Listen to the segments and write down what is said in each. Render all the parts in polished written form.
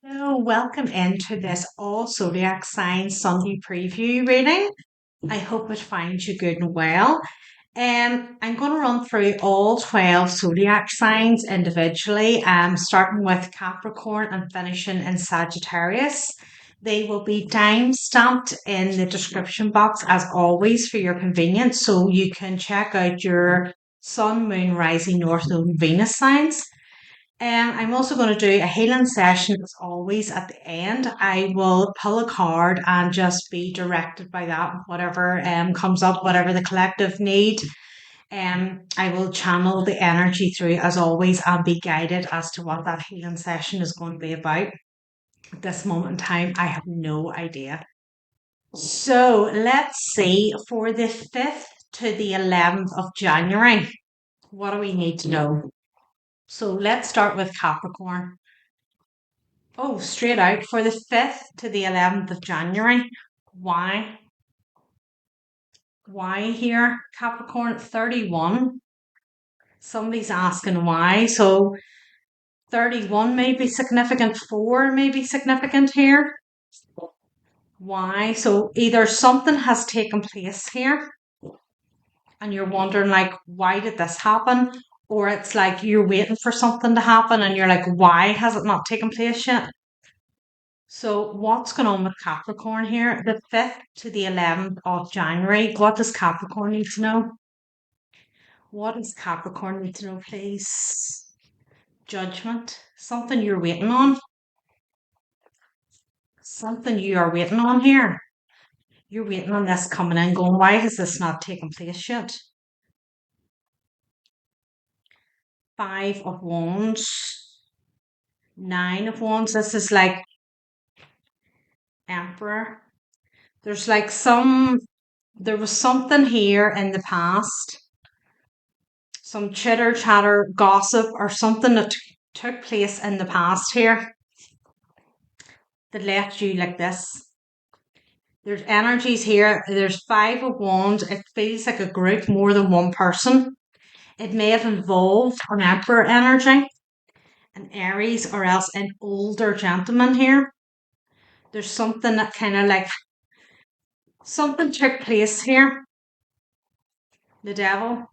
Hello, welcome into this All Zodiac Signs Sunday preview reading. I hope it finds you good and well. I'm going to run through all 12 zodiac signs individually, starting with Capricorn and finishing in Sagittarius. They will be time stamped in the description box as always for your convenience, so you can check out your Sun, Moon, Rising, North Node, and Venus signs. I'm also going to do a healing session as always at the end. I will pull a card and just be directed by that, whatever comes up, whatever the collective need. I will channel the energy through as always and be guided as to what that healing session is going to be about. At this moment in time, I have no idea. So let's see for the 5th to the 11th of January. What do we need to know? So let's start with Capricorn. Oh, straight out for the 5th to the 11th of January. Why? Why here? Capricorn 31. Somebody's asking why. So 31 may be significant, 4 may be significant here. Why? So either something has taken place here and you're wondering, like, why did this happen? Or it's like you're waiting for something to happen and you're like, why has it not taken place yet? So what's going on with Capricorn here? The 5th to the 11th of January. What does Capricorn need to know? What does Capricorn need to know, please? Judgment. Something you're waiting on. Something you are waiting on here. You're waiting on this coming in, going, why has this not taken place yet? 5 of Wands. 9 of Wands. This is like Emperor. There's like there was something here in the past, some chitter chatter, gossip, or something that took place in the past here that left you like this. There's energies here. There's 5 of Wands. It feels like a group, more than one person. It may have involved an Emperor energy, an Aries, or else an older gentleman here. There's something that kind of like something took place here. The devil.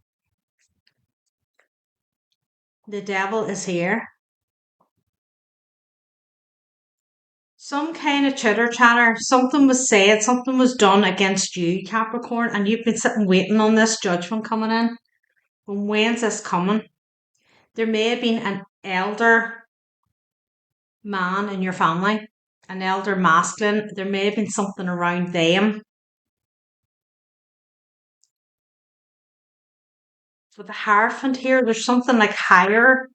The devil is here. Some kind of chitter chatter, something was said, something was done against you, Capricorn, and you've been sitting waiting on this judgment coming in. When's this coming? There may have been an elder man in your family, an elder masculine. There may have been something around them. With the Hierophant here, there's something like higher.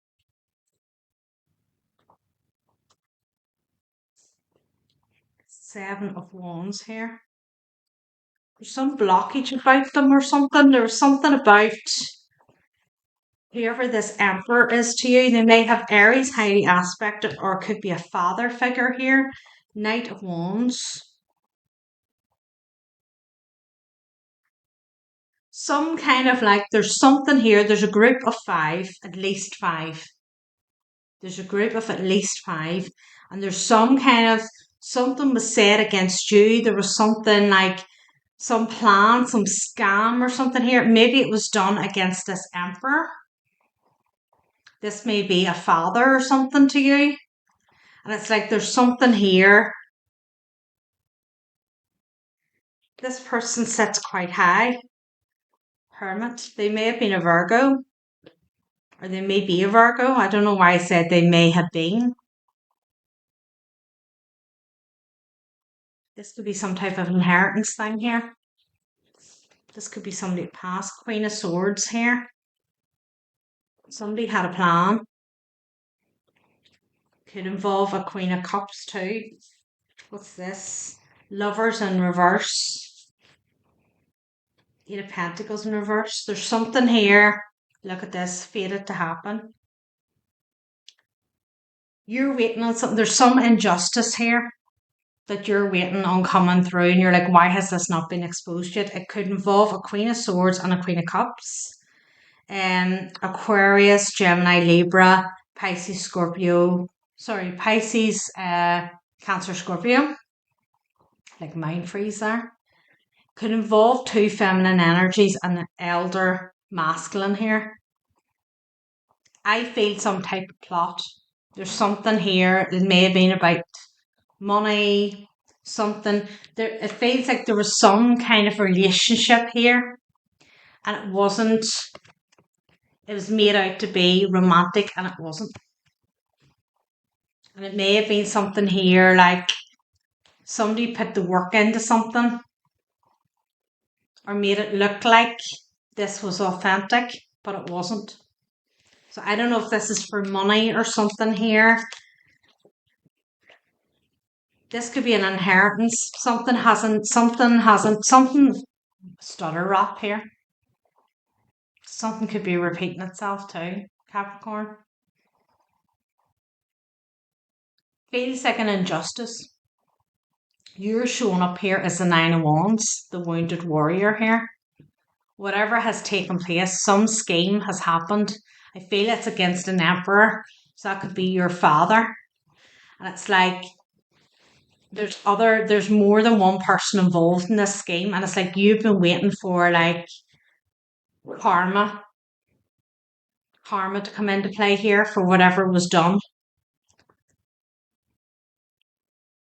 7 of Wands here. There's some blockage about them or something. There was something about whoever this emperor is to you. They may have Aries highly aspected, or it could be a father figure here. Knight of Wands. Some kind of like, there's something here. There's a group of 5, at least 5. There's a group of at least 5. And there's some kind of, something was said against you. There was something like some plan, some scam or something here. Maybe it was done against this emperor. This may be a father or something to you. And it's like there's something here. This person sits quite high. Hermit. They may have been a Virgo. Or they may be a Virgo. I don't know why I said they may have been. This could be some type of inheritance thing here. This could be somebody past. Queen of Swords here. Somebody had a plan. Could involve a Queen of Cups too. What's this? Lovers in reverse. 8 of Pentacles in reverse. There's something here. Look at this. Fated to happen. You're waiting on something. There's some injustice here that you're waiting on coming through, and you're like, why has this not been exposed yet? It could involve a Queen of Swords and a Queen of Cups. Aquarius, Gemini, Libra, Pisces, Scorpio, sorry, Pisces, Cancer, Scorpio, like mind freeze there. Could involve two feminine energies and an elder masculine here. I feel some type of plot. There's something here. It may have been about money, something. There, it feels like there was some kind of relationship here, and it wasn't. It was made out to be romantic, and it wasn't. And it may have been something here like somebody put the work into something or made it look like this was authentic, but it wasn't. So I don't know if this is for money or something here. This could be an inheritance. Something stutter rap here. Something could be repeating itself too, Capricorn. Feels like an injustice. You're showing up here as the Nine of Wands, the wounded warrior here. Whatever has taken place, some scheme has happened. I feel it's against an emperor, so that could be your father. And it's like there's more than one person involved in this scheme, and it's like you've been waiting for like karma, karma to come into play here for whatever was done.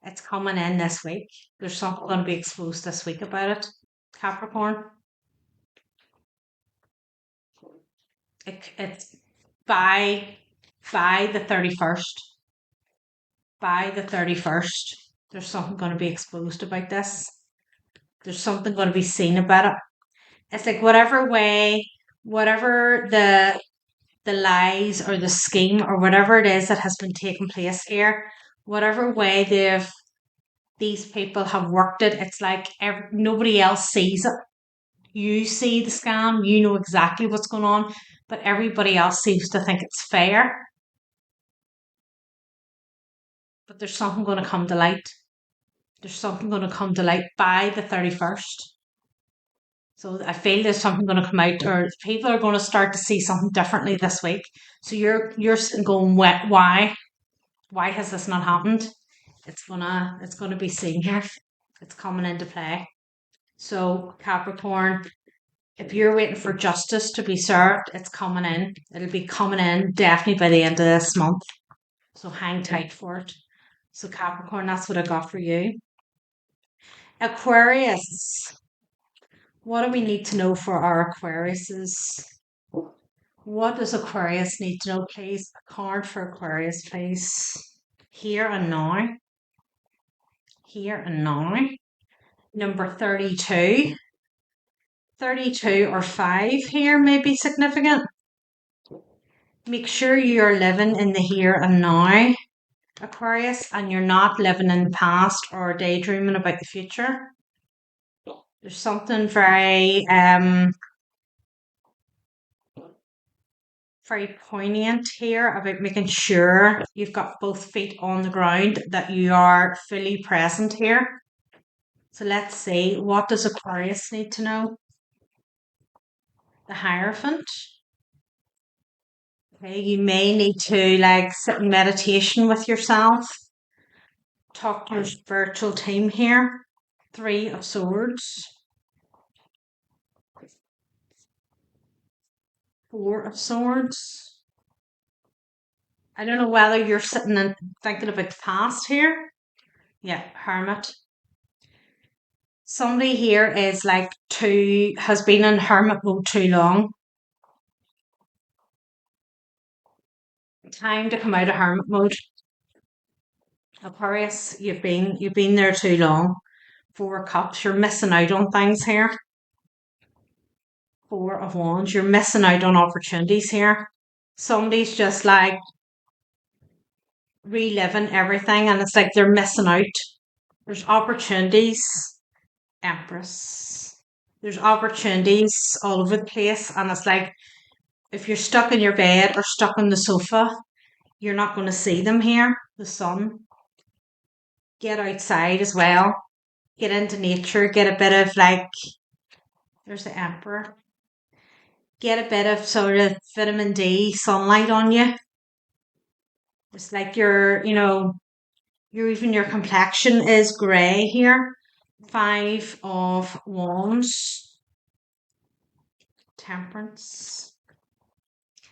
It's coming in this week. There's something going to be exposed this week about it, Capricorn. It's by the 31st. By the 31st, there's something going to be exposed about this. There's something going to be seen about it. It's like whatever the lies or the scheme or whatever it is that has been taking place here, whatever way these people have worked it, it's like nobody else sees it. You see the scam, you know exactly what's going on, but everybody else seems to think it's fair. But there's something going to come to light. There's something going to come to light by the 31st. So I feel there's something going to come out, or people are going to start to see something differently this week. So you're going, why? Why has this not happened? It's gonna be seen here. It's coming into play. So Capricorn, if you're waiting for justice to be served, it's coming in. It'll be coming in definitely by the end of this month. So hang tight for it. So Capricorn, that's what I got for you. Aquarius. What do we need to know for our Aquariuses? What does Aquarius need to know, please? A card for Aquarius, please. Here and now. Here and now. Number 32. 32 or 5 here may be significant. Make sure you're living in the here and now, Aquarius, and you're not living in the past or daydreaming about the future. There's something very poignant here about making sure you've got both feet on the ground, that you are fully present here. So let's see, what does Aquarius need to know? The Hierophant. Okay, you may need to like sit in meditation with yourself. Talk to your spiritual team here. 3 of Swords. 4 of Swords. I don't know whether you're sitting and thinking about the past here. Yeah, Hermit. Somebody here is like has been in hermit mode too long. Time to come out of hermit mode. Aquarius, you've been there too long. 4 of Cups, you're missing out on things here. 4 of Wands, you're missing out on opportunities here. Somebody's just like reliving everything, and it's like they're missing out. There's opportunities. Empress. There's opportunities all over the place, and it's like if you're stuck in your bed or stuck on the sofa, you're not going to see them here. The sun. Get outside as well. Get into nature. Get a bit of like, there's the Emperor. Get a bit of sort of vitamin D sunlight on you. It's like your complexion is grey here. Five of Wands, Temperance.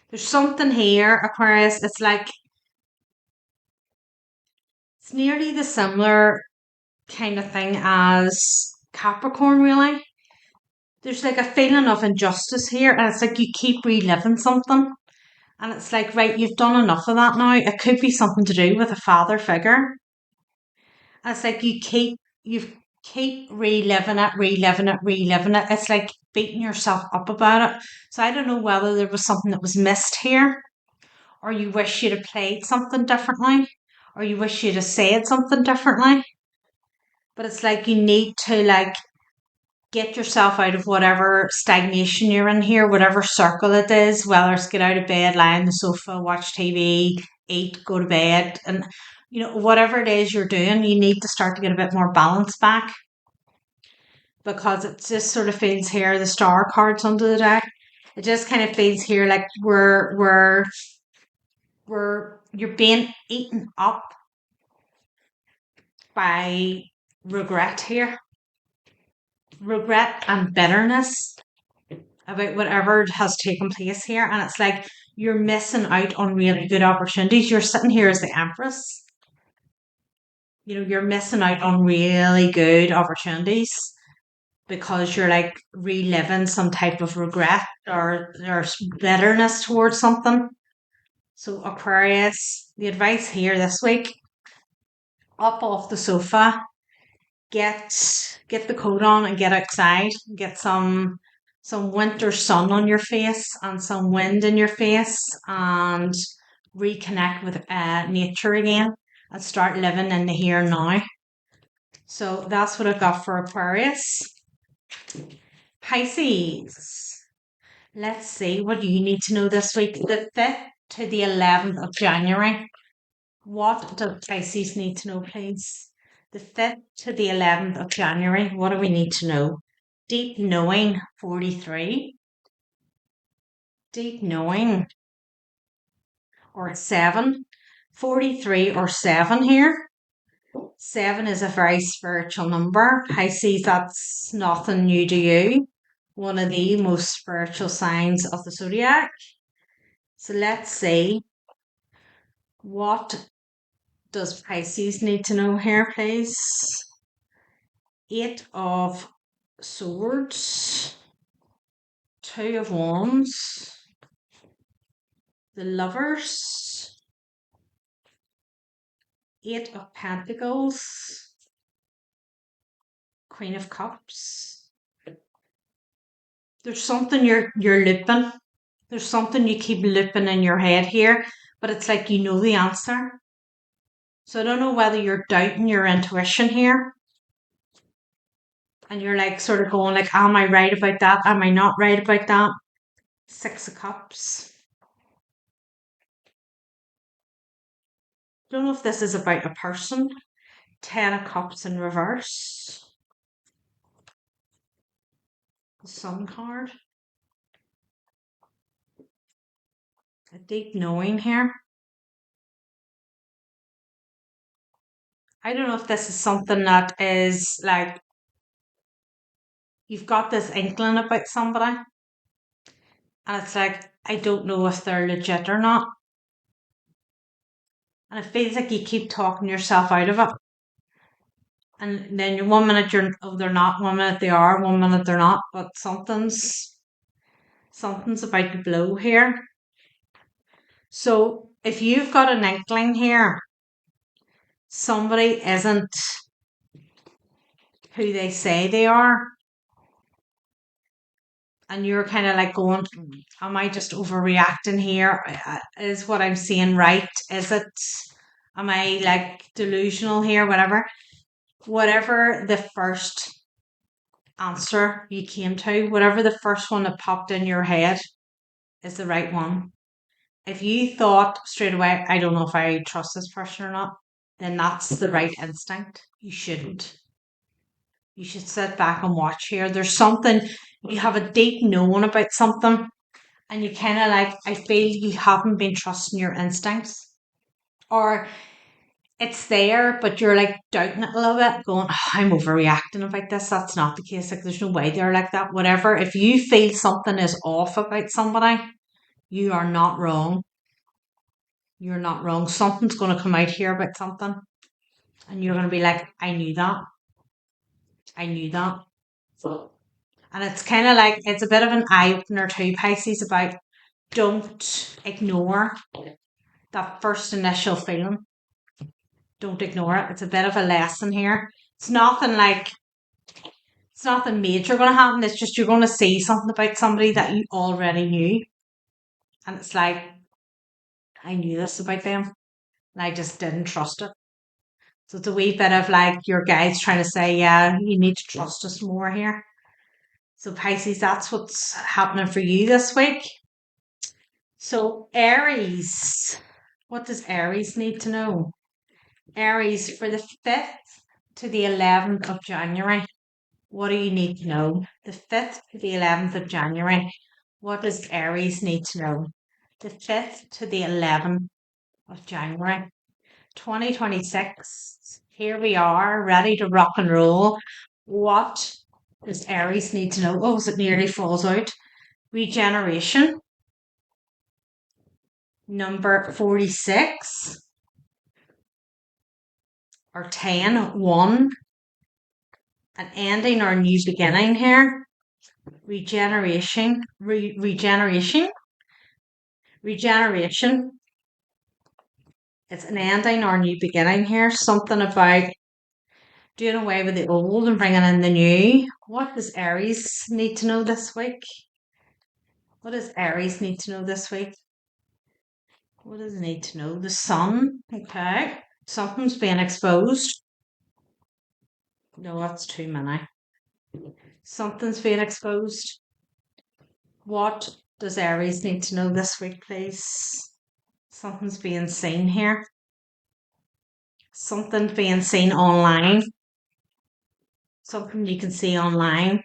There's something here, Aquarius. It's nearly the similar kind of thing as Capricorn, really. There's like a feeling of injustice here, and it's like you keep reliving something. And it's like, right, you've done enough of that now. It could be something to do with a father figure. And it's like you keep reliving it, reliving it, reliving it. It's like beating yourself up about it. So I don't know whether there was something that was missed here, or you wish you'd have played something differently, or you wish you'd have said something differently. But it's like you need to get yourself out of whatever stagnation you're in here, whatever circle it is, whether it's get out of bed, lie on the sofa, watch TV, eat, go to bed, and whatever it is you're doing, you need to start to get a bit more balance back, because it just sort of feels here, the star cards under the deck. It just kind of feels here like you're being eaten up by regret here, regret and bitterness about whatever has taken place here. And it's like you're missing out on really good opportunities. You're sitting here as the Empress. You're missing out on really good opportunities because you're like reliving some type of regret, or there's bitterness towards something. So, Aquarius, the advice here this week: up off the sofa, get the coat on and get outside. Get some winter sun on your face and some wind in your face, and reconnect with nature again, and start living in the here and now. So that's what I got for Aquarius. Pisces. Let's see what you need to know this week. The 5th to the 11th of January. What does Pisces need to know, please? The 5th to the 11th of January. What do we need to know? Deep knowing, 43. Deep knowing, or 7. 43 or 7 here. 7 is a very spiritual number. Pisces, that's nothing new to you. One of the most spiritual signs of the zodiac. So let's see. What does Pisces need to know here, please? 8 of Swords, 2 of Wands, the Lovers, 8 of Pentacles, Queen of Cups. There's something you're looping. There's something you keep looping in your head here, but it's like you know the answer. So I don't know whether you're doubting your intuition here, and you're like sort of going like, am I right about that? Am I not right about that? 6 of Cups. Don't know if this is about a person. 10 of Cups in reverse. The Sun card. A deep knowing here. I don't know if this is something that is like you've got this inkling about somebody, and it's like, I don't know if they're legit or not. And it feels like you keep talking yourself out of it. And then you're 1 minute they're not, 1 minute they are, 1 minute they're not, but something's about to blow here. So if you've got an inkling here, somebody isn't who they say they are, and you're kind of like going, am I just overreacting here? Is what I'm seeing right? Is it, am I like delusional here? Whatever the first answer you came to, whatever the first one that popped in your head is the right one. If you thought straight away, I don't know if I trust this person or not, then that's the right instinct. You shouldn't. You should sit back and watch here. There's something, you have a deep knowing about something, and you kind of like, I feel you haven't been trusting your instincts. or it's there, but you're like doubting it a little bit, going, oh, I'm overreacting about this. That's not the case. Like, there's no way they're like that. Whatever. If you feel something is off about somebody, you are not wrong. You're not wrong. Something's going to come out here about something, and you're going to be like, I knew that. I knew that. And it's kind of like, it's a bit of an eye opener too, Pisces, about don't ignore that first initial feeling. Don't ignore it. It's a bit of a lesson here. It's nothing like, it's nothing major going to happen. It's just you're going to see something about somebody that you already knew. And it's like, I knew this about them. And I just didn't trust it. So it's a wee bit of like your guides trying to say, yeah, you need to trust us more here. So Pisces, that's what's happening for you this week. So Aries, what does Aries need to know? Aries, for the 5th to the 11th of January, what do you need to know? The 5th to the 11th of January, what does Aries need to know? The 5th to the 11th of January, 2026. Here we are, ready to rock and roll. What does Aries need to know? Oh, it nearly falls out. Regeneration. Number 46. Or 10, 1. An ending or a new beginning here. Regeneration. Regeneration. It's an ending or a new beginning here. Something about doing away with the old and bringing in the new. What does Aries need to know this week? What does Aries need to know this week? What does it need to know? The sun. Okay. Something's being exposed. No, that's too many. Something's being exposed. What does Aries need to know this week, please? Something's being seen here. Something being seen online. Something you can see online.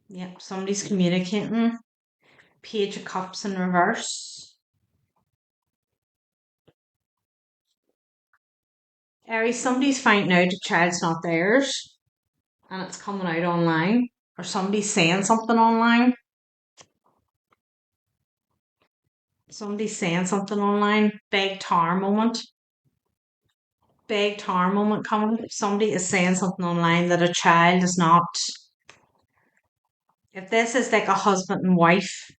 Yep, somebody's communicating. Page of Cups in reverse. Aries, somebody's finding out a child's not theirs and it's coming out online. Or somebody's saying something online. Somebody's saying something online. Big tower moment. Big tower moment coming. Somebody is saying something online that a child is not. If this is like a husband and wife,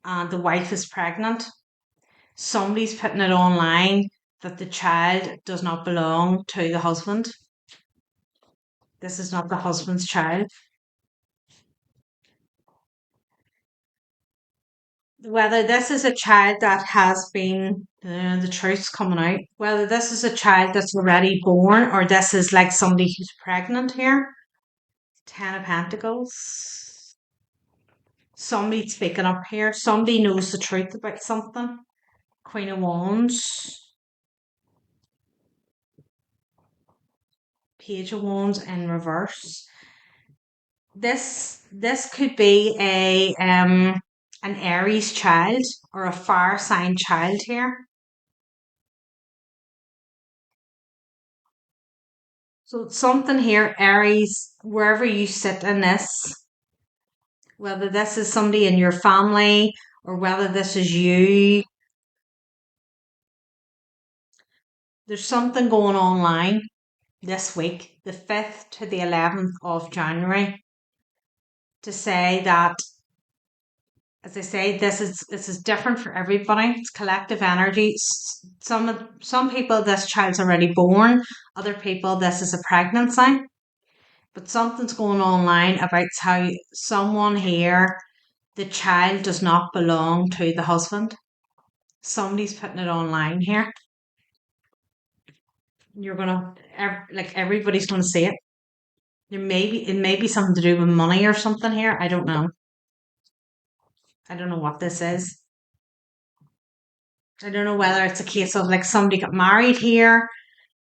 and the wife is pregnant, somebody's putting it online that the child does not belong to the husband. This is not the husband's child. Whether this is a child that has been, the truth's coming out, whether this is a child that's already born or this is like somebody who's pregnant here. 10 of Pentacles. Somebody speaking up here. Somebody knows the truth about something. Queen of Wands. Page of Wands in reverse. This could be an Aries child or a fire sign child here. So something here, Aries, wherever you sit in this, whether this is somebody in your family or whether this is you, there's something going online this week, the 5th to the 11th of January, to say that, as I say, this is different for everybody. It's collective energy. Some people, this child's already born. Other people, this is a pregnancy. But something's going online about how someone here, the child does not belong to the husband. Somebody's putting it online here. You're gonna, like, everybody's gonna see it. It may be something to do with money or something here. I don't know. I don't know what this is. I don't know whether it's a case of like somebody got married here,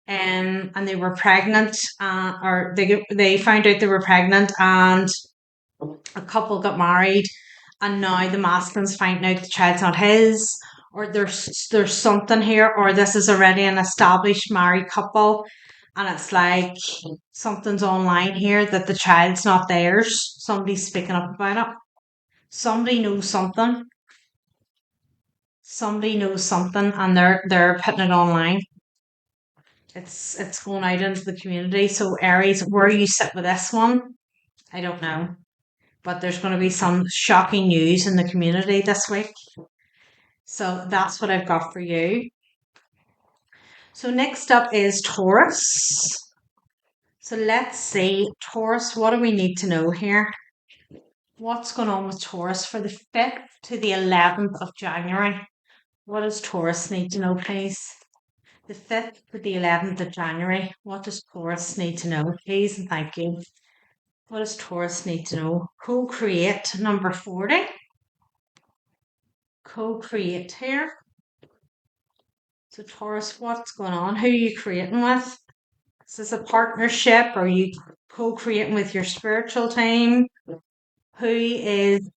and they were pregnant, or they found out they were pregnant, and a couple got married, and now the masculine's finding out the child's not his, or there's something here, or this is already an established married couple, and it's like something's online here that the child's not theirs. Somebody's speaking up about it. Somebody knows something. Somebody knows something, and they're putting it online. It's going out into the community. So Aries, where you sit with this one, I don't know. But there's going to be some shocking news in the community this week. So that's what I've got for you. So next up is Taurus. So let's see, Taurus, what do we need to know here? What's going on with Taurus for the 5th to the 11th of January? What does Taurus need to know, please? The 5th to the 11th of January. What does Taurus need to know, please? And thank you. What does Taurus need to know? Co-create, number 40. Co-create here. So Taurus, what's going on? Who are you creating with? Is this a partnership? Are you co-creating with your spiritual team? Who is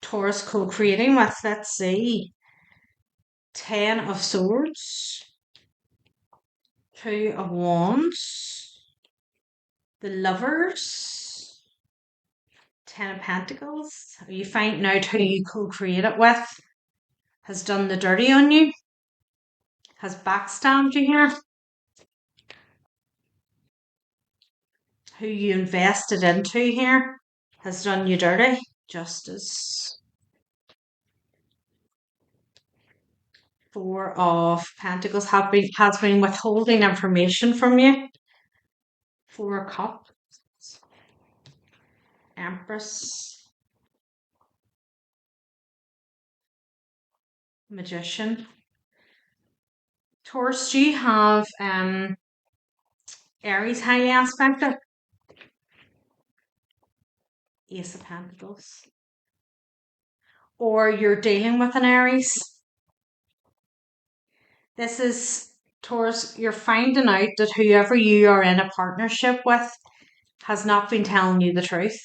Taurus co-creating with? Let's see. 10 of Swords. 2 of Wands. The Lovers. 10 of Pentacles. Are you finding out who you co-create it with? Has done the dirty on you? Has backstabbed you here? Who you invested into here has done you dirty? Justice. 4 of Pentacles has been withholding information from you. 4 of Cups. Empress. Magician. Taurus, do you have Aries highly aspected? Ace of Pentacles. Or you're dealing with an Aries. This is Taurus, you're finding out that whoever you are in a partnership with has not been telling you the truth.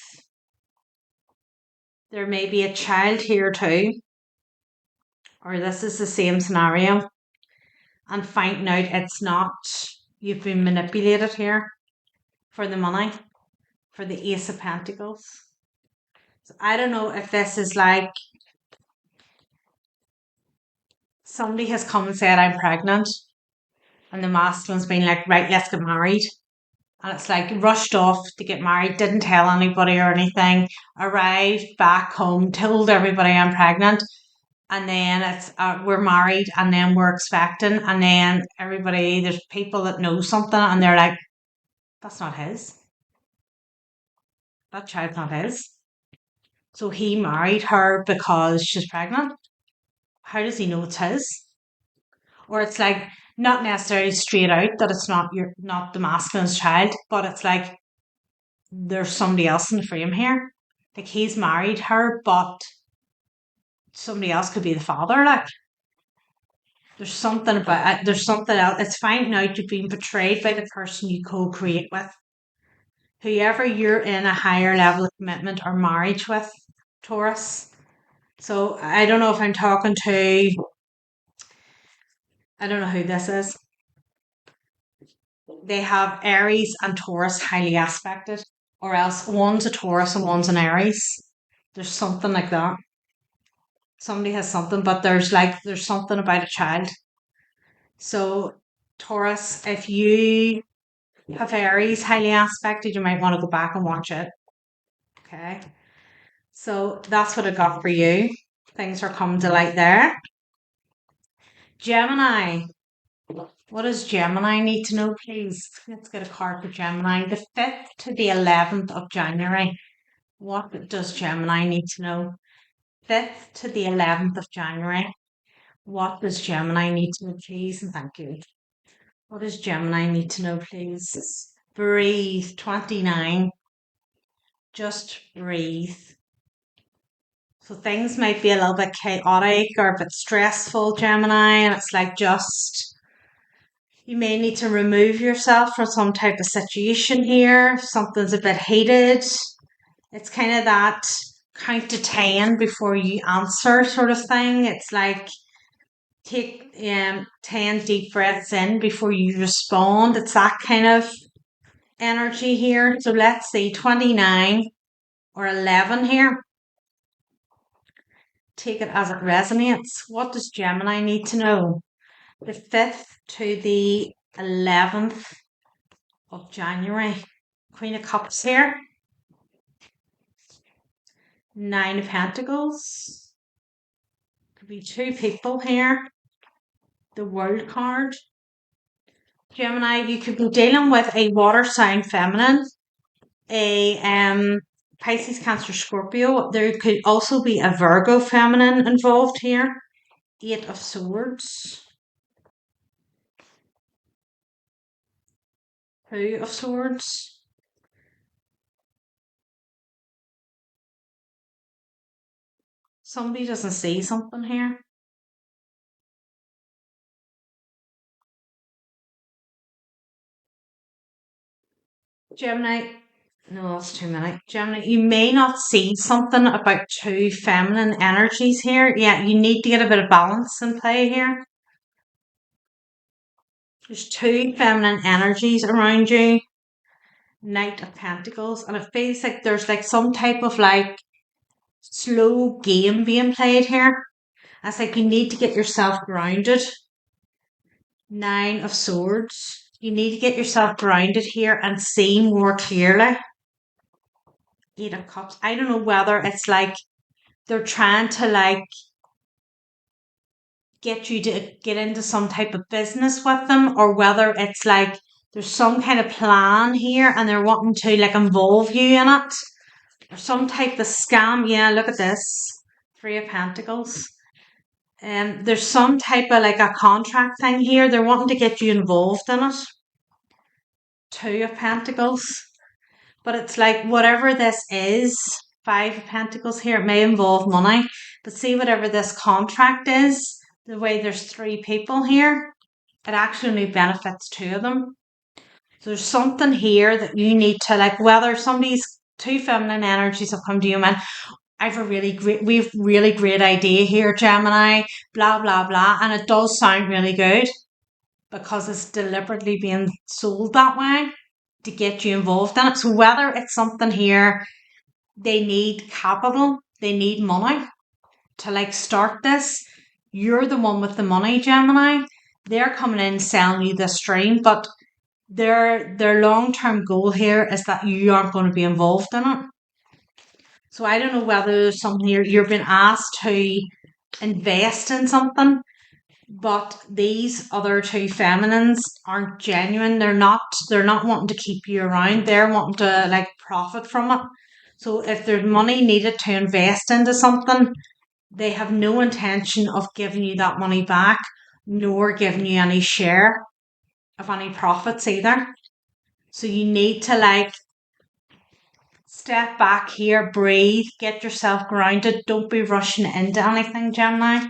There may be a child here too, or this is the same scenario, and finding out it's not, you've been manipulated here for the money, for the Ace of Pentacles. So I don't know if this is like somebody has come and said, I'm pregnant, and the masculine's been like, right, let's get married. And it's like rushed off to get married, didn't tell anybody or anything, arrived back home, told everybody I'm pregnant, and then it's we're married, and then we're expecting, and then everybody, there's people that know something, and they're like, that's not his. That child's not his. So he married her because she's pregnant. How does he know it's his? Or it's like not necessarily straight out that it's not the masculine's child, but it's like there's somebody else in the frame here. Like he's married her, but somebody else could be the father. Like there's something about it. There's something else. It's finding out you've been betrayed by the person you co-create with. Whoever you're in a higher level of commitment or marriage with, Taurus. So I don't know if I'm talking to, I don't know who this is. They have Aries and Taurus highly aspected, or else one's a Taurus and one's an Aries. There's something like that. Somebody has something, but there's something about a child. So Taurus, if you have Aries highly aspected, you might want to go back and watch it. Okay. So that's what I got for you. Things are coming to light there. Gemini. What does Gemini need to know, please? Let's get a card for Gemini. The 5th to the 11th of January. What does Gemini need to know? 5th to the 11th of January. What does Gemini need to know, please? And thank you. What does Gemini need to know, please? Breathe. 29. Just breathe. So things might be a little bit chaotic or a bit stressful, Gemini, and it's like just you may need to remove yourself from some type of situation here. Something's a bit heated. It's kind of that count to 10 before you answer sort of thing. It's like take 10 deep breaths in before you respond. It's that kind of energy here. So let's see, 29 or 11 here. Take it as it resonates. What does Gemini need to know? The 5th to the 11th of January. Queen of Cups here. 9 of Pentacles. Could be 2 people here. The World card. Gemini, you could be dealing with a water sign feminine, a Pisces, Cancer, Scorpio. There could also be a Virgo feminine involved here. 8 of Swords. 2 of Swords. Somebody doesn't see something here. Gemini, no, that's too many. Gemini, you may not see something about 2 feminine energies here. Yeah, you need to get a bit of balance in play here. There's 2 feminine energies around you. Knight of Pentacles, and it feels like there's like some type of like slow game being played here. It's like you need to get yourself grounded. 9 of Swords. You need to get yourself grounded here and see more clearly. 8 of Cups. I don't know whether it's like they're trying to like get you to get into some type of business with them, or whether it's like there's some kind of plan here and they're wanting to like involve you in it, or some type of scam. Yeah, look at this. 3 of Pentacles. There's some type of like a contract thing here. They're wanting to get you involved in it. 2 of Pentacles. But it's like whatever this is, 5 of Pentacles here, it may involve money. But see, whatever this contract is, the way there's 3 people here, it actually benefits 2 of them. So there's something here that you need to like, whether somebody's 2 feminine energies have come to you, man. We've really great idea here, Gemini, blah, blah, blah. And it does sound really good because it's deliberately being sold that way to get you involved in it. So whether it's something here, they need capital, they need money to like start this. You're the one with the money, Gemini. They're coming in selling you this dream, but their long-term goal here is that you aren't going to be involved in it. So I don't know whether there's something here you're being asked to invest in something, but these other 2 feminines aren't genuine. They're not wanting to keep you around. They're wanting to like profit from it. So if there's money needed to invest into something, they have no intention of giving you that money back, nor giving you any share of any profits either. So you need to like step back here, breathe, get yourself grounded. Don't be rushing into anything, Gemini.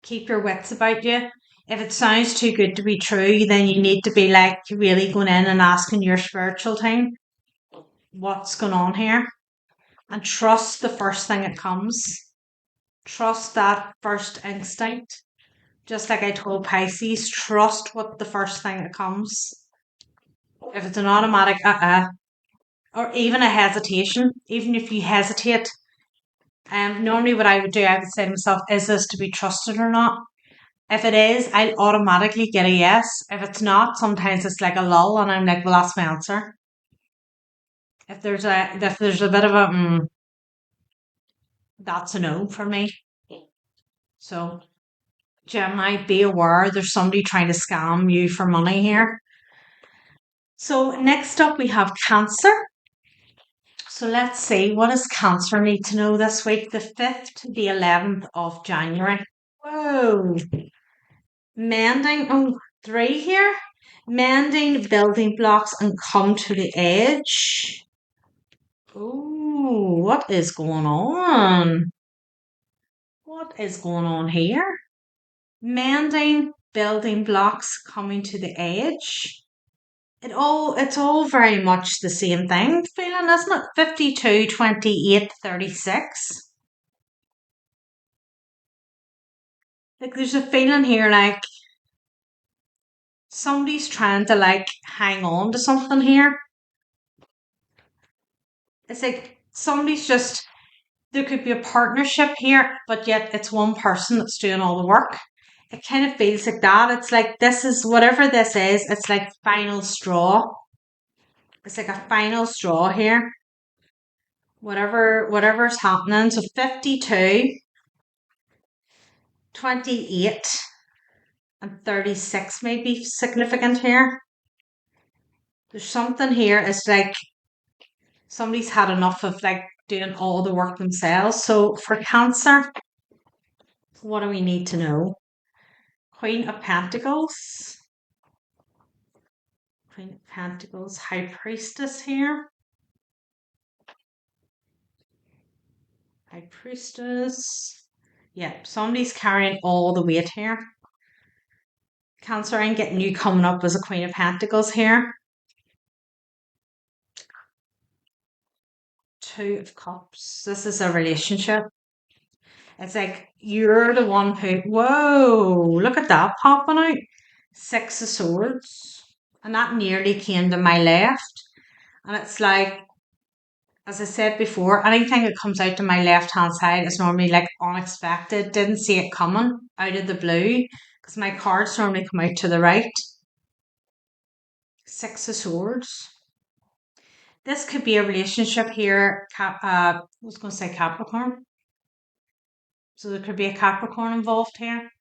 Keep your wits about you. If it sounds too good to be true, then you need to be like really going in and asking your spiritual team what's going on here, and trust the first thing that comes. Trust that first instinct. Just like I told Pisces, trust what the first thing that comes. If it's an automatic or even a hesitation, even if you hesitate, normally what I would do, I would say to myself, is this to be trusted or not? If it is, I'll automatically get a yes. If it's not, sometimes it's like a lull, and I'm like, well, that's my answer. If there's a bit of a that's a no for me. So Gemini, be aware there's somebody trying to scam you for money here. So next up we have Cancer. So let's see, what does Cancer need to know this week? The 5th to the 11th of January. Whoa. Mending, 3 here. Mending building blocks and come to the edge. Oh, what is going on? What is going on here? Mending building blocks coming to the edge. It's all very much the same thing feeling, isn't it? 52, 28, 36. Like there's a feeling here like somebody's trying to like hang on to something here. It's like somebody's just there could be a partnership here, but yet it's one person that's doing all the work. It kind of feels like that. It's like this is whatever this is, it's like final straw. It's like a final straw here. Whatever's happening. So 52, 28, and 36 may be significant here. There's something here. It's like somebody's had enough of like doing all the work themselves. So for Cancer, what do we need to know? Queen of Pentacles. Queen of Pentacles, High Priestess here. High Priestess. Yeah, somebody's carrying all the weight here. Cancer, I'm getting you coming up as a Queen of Pentacles here. Two of Cups. This is a relationship. It's like you're the one who, whoa, look at that popping out. Six of Swords. And that nearly came to my left. And it's like, as I said before, anything that comes out to my left hand side is normally like unexpected. Didn't see it coming out of the blue because my cards normally come out to the right. Six of Swords. This could be a relationship here. I was going to say Capricorn. So there could be a Capricorn involved here.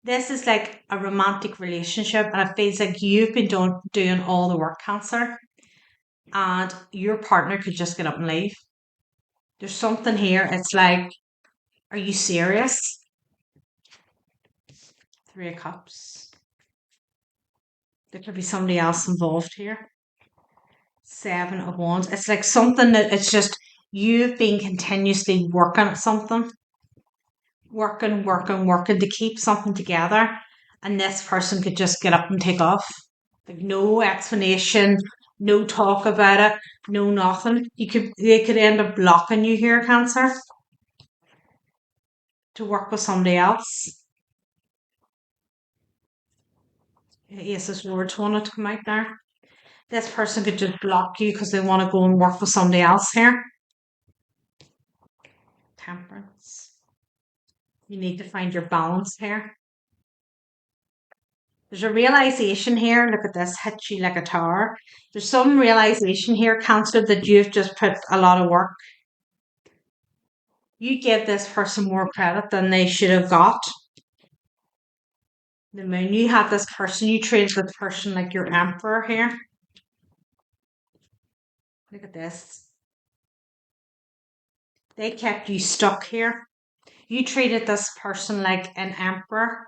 This is like a romantic relationship, and it feels like you've been doing all the work, Cancer, and your partner could just get up and leave. There's something here. It's like, are you serious? Three of Cups. There could be somebody else involved here. Seven of Wands. It's like something that it's just you've been continuously working at something, working to keep something together, and this person could just get up and take off. Like no explanation, no talk about it, no nothing. They could end up blocking you here, Cancer, to work with somebody else. Ace of Swords wanted to come out there. This person could just block you because they want to go and work with somebody else here. Temperance. You need to find your balance here. There's a realization here. Look at this, hit you like a tower. There's some realization here, Cancer, that you've just put a lot of work. You give this person more credit than they should have got. The Moon, you had this person, you treated this person like your emperor here. Look at this. They kept you stuck here. You treated this person like an emperor,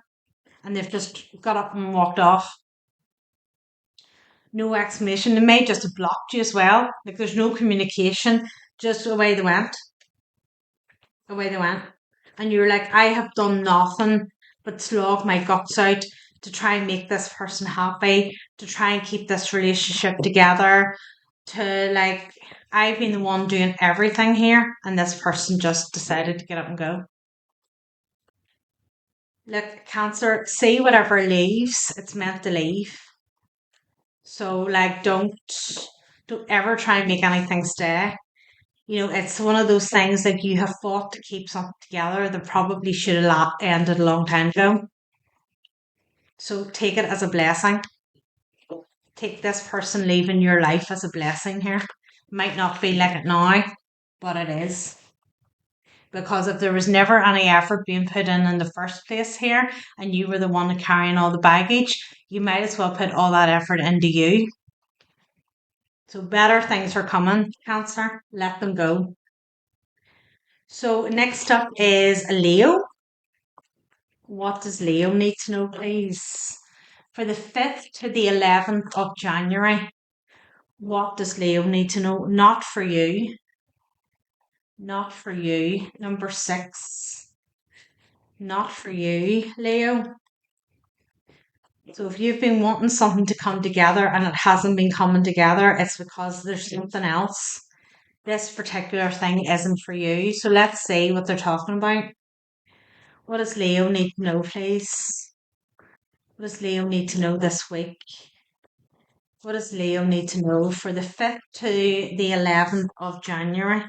and they've just got up and walked off. No explanation. They may just have blocked you as well. Like there's no communication. Just away they went. Away they went. And you're like, I have done nothing but slog my guts out to try and make this person happy, to try and keep this relationship together, to like, I've been the one doing everything here, and this person just decided to get up and go. Look, Cancer, see whatever leaves, it's meant to leave. So like don't ever try and make anything stay. It's one of those things like you have fought to keep something together that probably should have ended a long time ago. So take it as a blessing. Take this person leaving your life as a blessing here. Might not feel like it now, but it is. Because if there was never any effort being put in the first place here, and you were the one carrying all the baggage, you might as well put all that effort into you. So better things are coming, Cancer. Let them go. So next up is Leo. What does Leo need to know, please? For the 5th to the 11th of January, what does Leo need to know? Not for you. Not for you. Number 6. Not for you, Leo. So if you've been wanting something to come together and it hasn't been coming together, it's because there's something else. This particular thing isn't for you. So let's see what they're talking about. What does Leo need to know, please? What does Leo need to know this week? What does Leo need to know for the 5th to the 11th of January?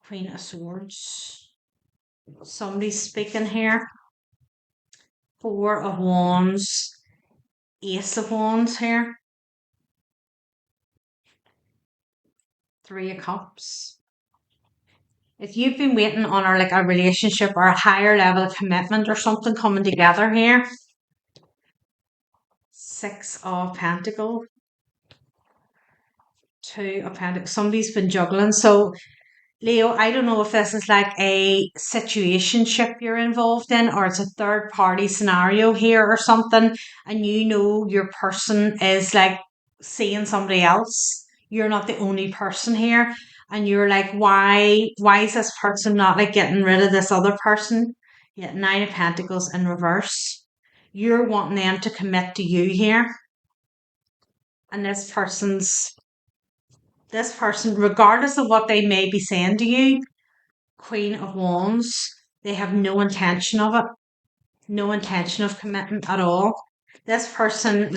Queen of Swords. Somebody's speaking here. 4 of Wands. Ace of Wands here. 3 of Cups. If you've been waiting on a relationship or a higher level of commitment or something coming together here. 6 of Pentacles. 2 of Pentacles. Somebody's been juggling. So Leo, I don't know if this is like a situationship you're involved in or it's a third party scenario here or something, and you know your person is like seeing somebody else. You're not the only person here, and you're like, why is this person not like getting rid of this other person? Yeah, 9 of Pentacles in reverse. You're wanting them to commit to you here. And this person, regardless of what they may be saying to you, Queen of Wands, they have no intention of it, no intention of commitment at all. This person,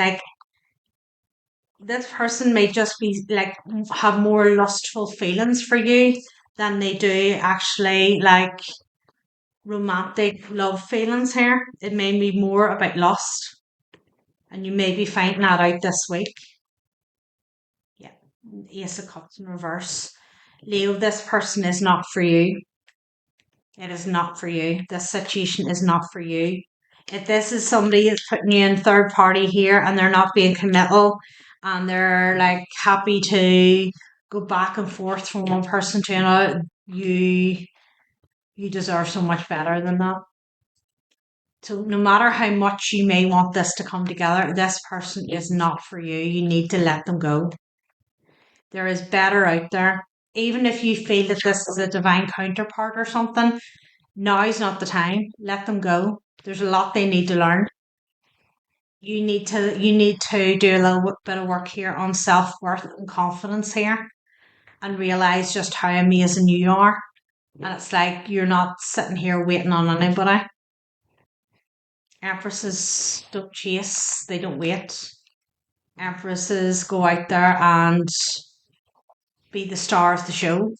may just be like have more lustful feelings for you than they do actually like romantic love feelings here. It may be more about lust, and you may be finding that out this week. Yeah, Ace of Cups in reverse. Leo, this person is not for you. It is not for you. This situation is not for you. If this is somebody that's putting you in third party here and they're not being committal and they're like happy to go back and forth from one person to another, you deserve so much better than that. So no matter how much you may want this to come together, this person is not for you. You need to let them go. There is better out there. Even if you feel that this is a divine counterpart or something, now is not the time. Let them go. There's a lot they need to learn. You need to do a little bit of work here on self-worth and confidence here and realize just how amazing you are. And it's like you're not sitting here waiting on anybody. Empresses don't chase, they don't wait. Empresses go out there and be the star of the show.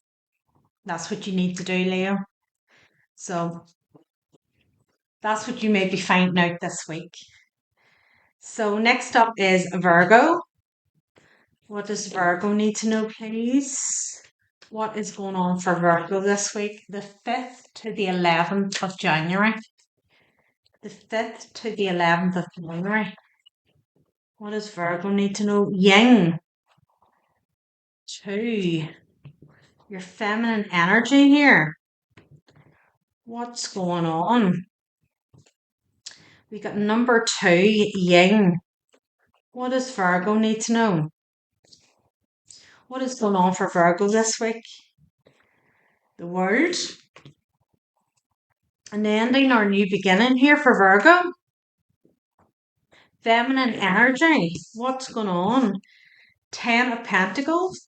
That's what you need to do, Leo. So that's what you may be finding out this week. So next up is Virgo. What does Virgo need to know, please? What is going on for Virgo this week? The 5th to the 11th of January. The 5th to the 11th of January. What does Virgo need to know? Yin. 2. Your feminine energy here. What's going on? We got number 2, Yin. What does Virgo need to know? What is going on for Virgo this week? The World. An ending or new beginning here for Virgo. Feminine energy. What's going on? 10 of Pentacles.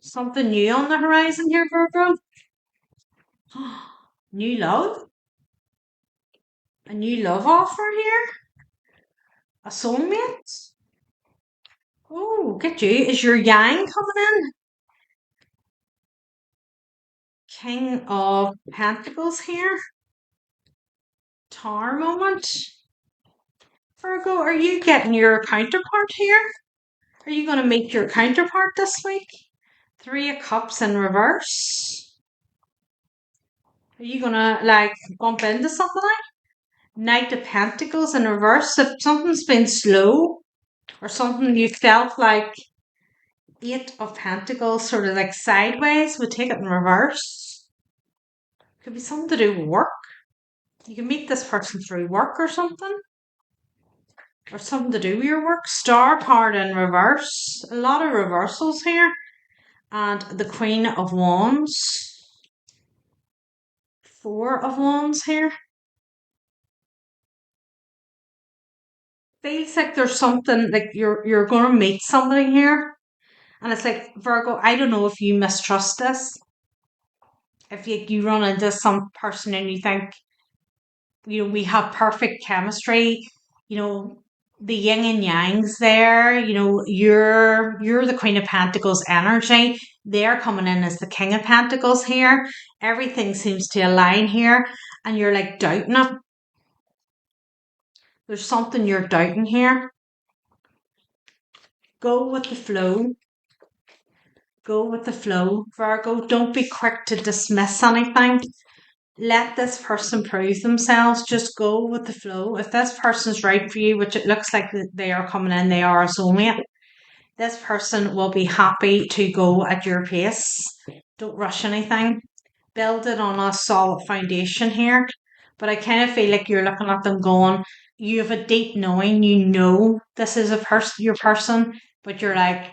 Something new on the horizon here, Virgo. New love. A new love offer here. A soulmate. Oh, get you. Is your yang coming in? King of Pentacles here. Tower moment. Virgo, are you getting your counterpart here? Are you going to meet your counterpart this week? 3 of Cups in reverse. Are you going to bump into somebody? Knight of Pentacles in reverse. If something's been slow or something you felt like 8 of Pentacles sort of like sideways, would take it in reverse. Could be something to do with work. You can meet this person through work or something. Or something to do with your work. Star card in reverse. A lot of reversals here. And the Queen of Wands. 4 of Wands here. Feels like there's something like you're going to meet somebody here, and it's like Virgo. I don't know if you mistrust this, if you run into some person and you think, we have perfect chemistry, you know, the yin and yang's there, you're the Queen of Pentacles energy. They're coming in as the King of Pentacles here. Everything seems to align here, and you're like doubting it. There's something you're doubting here. Go with the flow. Go with the flow, Virgo. Don't be quick to dismiss anything. Let this person prove themselves. Just go with the flow. If this person's right for you, which it looks like that they are coming in, they are a soulmate. This person will be happy to go at your pace. Don't rush anything. Build it on a solid foundation here. But I kind of feel like you're looking at them going, you have a deep knowing, this is your person, but you're like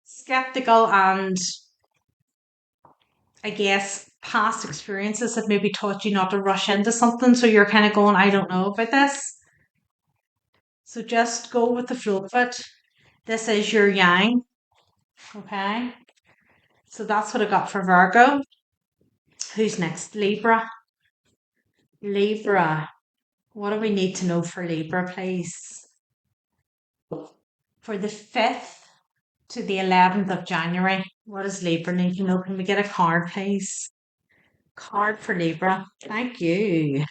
skeptical, and I guess past experiences have maybe taught you not to rush into something. So you're kind of going, I don't know about this. So just go with the flow of it. This is your yang. Okay. So that's what I got for Virgo. Who's next? Libra. Libra. What do we need to know for Libra, please? For the 5th to the 11th of January, what does Libra need to know? Can we get a card, please? Card for Libra. Thank you.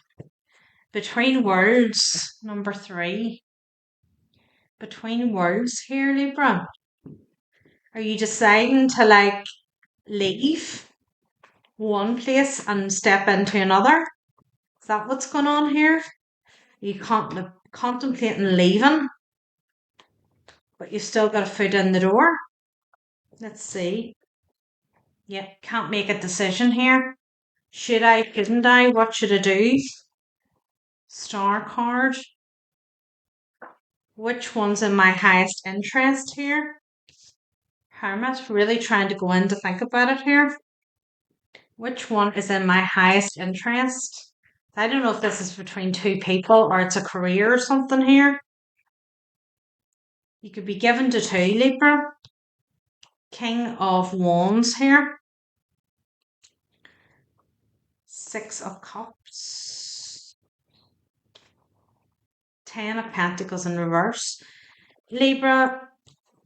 Between worlds, number 3. Between worlds here, Libra. Are you deciding to leave one place and step into another? Is that what's going on here? Are you contemplating leaving, but you still got a foot in the door? Let's see. Yeah, can't make a decision here. Should I, shouldn't I? What should I do? Star card. Which one's in my highest interest here? Hermit, really trying to go in to think about it here. Which one is in my highest interest? I don't know if this is between two people or it's a career or something here. You could be given to 2, Libra. King of Wands here. 6 of Cups. 10 of Pentacles in reverse. Libra,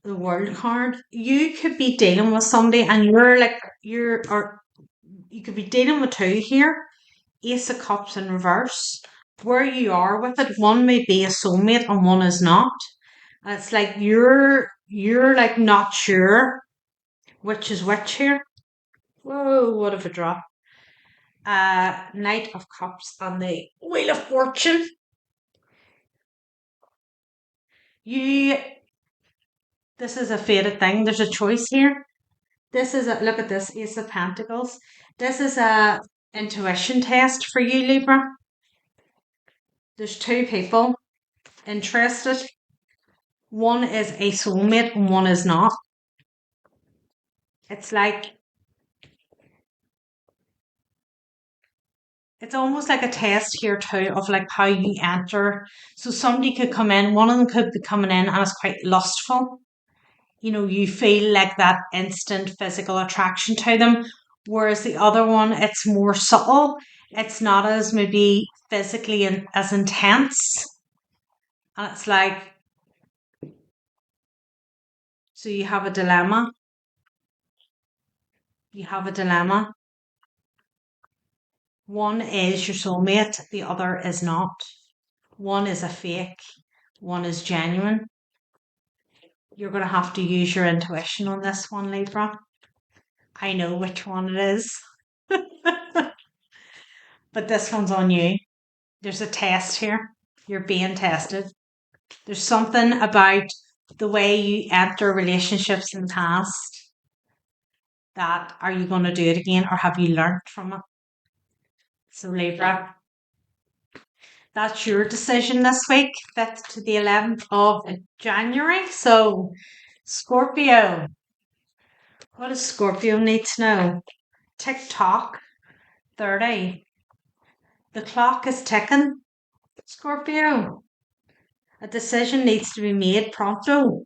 the World card. You could be dealing with somebody and you could be dealing with 2 here. Ace of Cups in reverse. Where you are with it, one may be a soulmate and one is not. And it's like you're like not sure which is which here. Whoa, what have a drop. Knight of Cups and the Wheel of Fortune. This is a fated thing. There's a choice here. Look at this, Ace of Pentacles. This is a intuition test for you, Libra. There's 2 people interested. One is a soulmate and one is not. It's almost like a test here too of how you enter. So somebody could come in, one of them could be coming in and it's quite lustful. You feel like that instant physical attraction to them. Whereas the other one, it's more subtle. It's not as maybe physically and as intense. And it's so you have a dilemma. You have a dilemma. One is your soulmate, the other is not. One is a fake, one is genuine. You're going to have to use your intuition on this one, Libra. I know which one it is. But this one's on you. There's a test here. You're being tested. There's something about the way you enter relationships in the past that are you going to do it again or have you learned from it? So Libra, that's your decision this week, 5th to the 11th of January. So Scorpio, what does Scorpio need to know? Tick tock, 30. The clock is ticking. Scorpio, a decision needs to be made pronto.